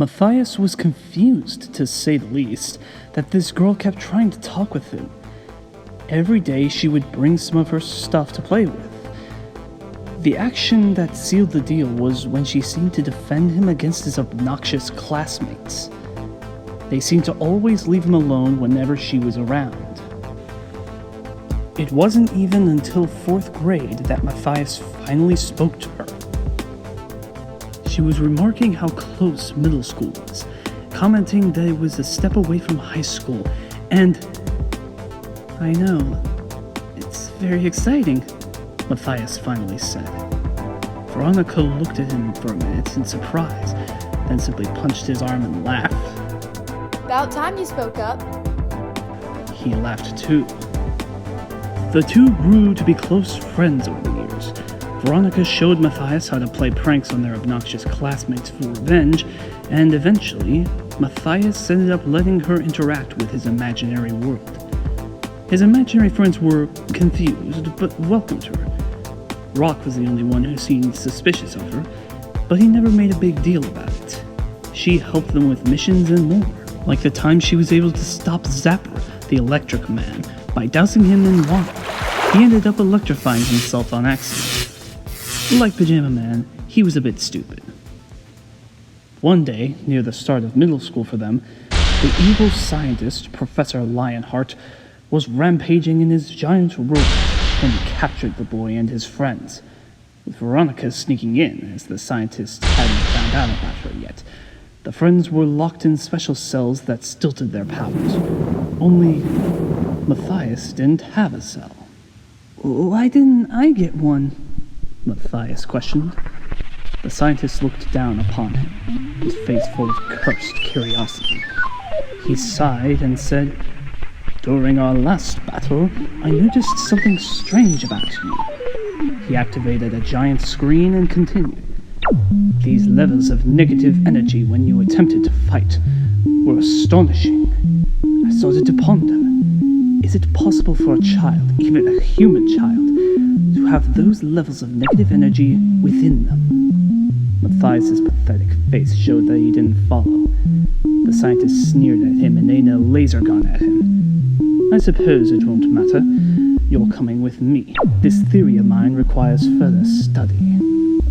Matthias was confused, to say the least, that this girl kept trying to talk with him. Every day she would bring some of her stuff to play with. The action that sealed the deal was when she seemed to defend him against his obnoxious classmates. They seemed to always leave him alone whenever she was around. It wasn't even until 4th grade that Matthias finally spoke to her. She was remarking how close middle school was, commenting that it was a step away from high school, and I know, it's very exciting, Matthias finally said. Veronica looked at him for a minute in surprise, then simply punched his arm and laughed. About time you spoke up. He laughed too. The two grew to be close friends over the years. Veronica showed Matthias how to play pranks on their obnoxious classmates for revenge, and eventually, Matthias ended up letting her interact with his imaginary world. His imaginary friends were confused, but welcomed her. Rock was the only one who seemed suspicious of her, but he never made a big deal about it. She helped them with missions and more, like the time she was able to stop Zapper, the electric man, by dousing him in water. He ended up electrifying himself on accident. Like Pajama Man, he was a bit stupid. One day, near the start of middle school for them, the evil scientist, Professor Lionheart, was rampaging in his giant robot when he captured the boy and his friends, with Veronica sneaking in as the scientist hadn't found out about her yet. The friends were locked in special cells that stilted their powers. Only Matthias didn't have a cell. Why didn't I get one? Matthias questioned. The scientist looked down upon him, his face full of cursed curiosity. He sighed and said, "During our last battle, I noticed something strange about you." He activated a giant screen and continued. "These levels of negative energy when you attempted to fight were astonishing. I started to ponder, is it possible for a child, even a human child, to have those levels of negative energy within them?" Matthias' pathetic face showed that he didn't follow. The scientist sneered at him and aimed a laser gun at him. "I suppose it won't matter. You're coming with me. This theory of mine requires further study."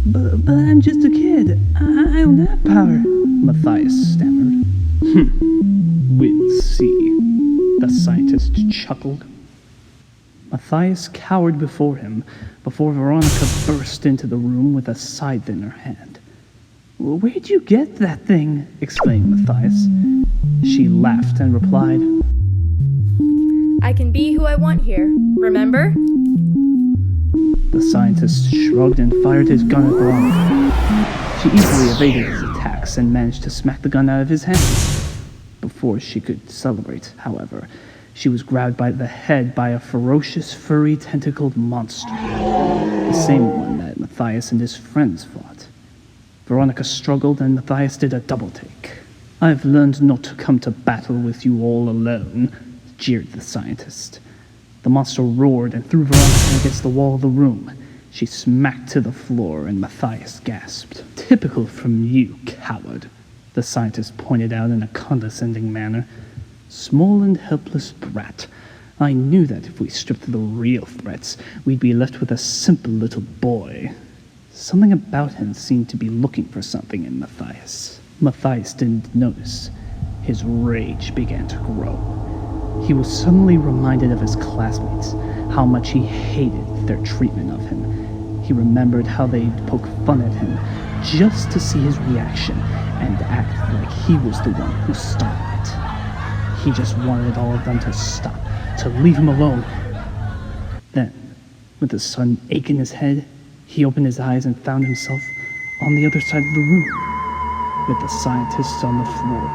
But I'm just a kid. I don't have power," Matthias stammered. "We'll see," the scientist chuckled. Matthias cowered before him, before Veronica burst into the room with a scythe in her hand. "Where'd you get that thing?" exclaimed Matthias. She laughed and replied, "I can be who I want here, remember?" The scientist shrugged and fired his gun at Veronica. She easily evaded his attacks and managed to smack the gun out of his hand. Before she could celebrate, however, she was grabbed by the head by a ferocious, furry, tentacled monster. The same one that Matthias and his friends fought. Veronica struggled and Matthias did a double take. "I've learned not to come to battle with you all alone," jeered the scientist. The monster roared and threw Veronica against the wall of the room. She smacked to the floor and Matthias gasped. "Typical from you, coward," the scientist pointed out in a condescending manner. "Small and helpless brat. I knew that if we stripped the real threats, we'd be left with a simple little boy." Something about him seemed to be looking for something in Matthias. Matthias didn't notice. His rage began to grow. He was suddenly reminded of his classmates, how much he hated their treatment of him. He remembered how they'd poke fun at him just to see his reaction and act like he was the one who started it. He just wanted all of them to stop, to leave him alone. Then, with a sudden ache in his head, he opened his eyes and found himself on the other side of the room, with the scientists on the floor,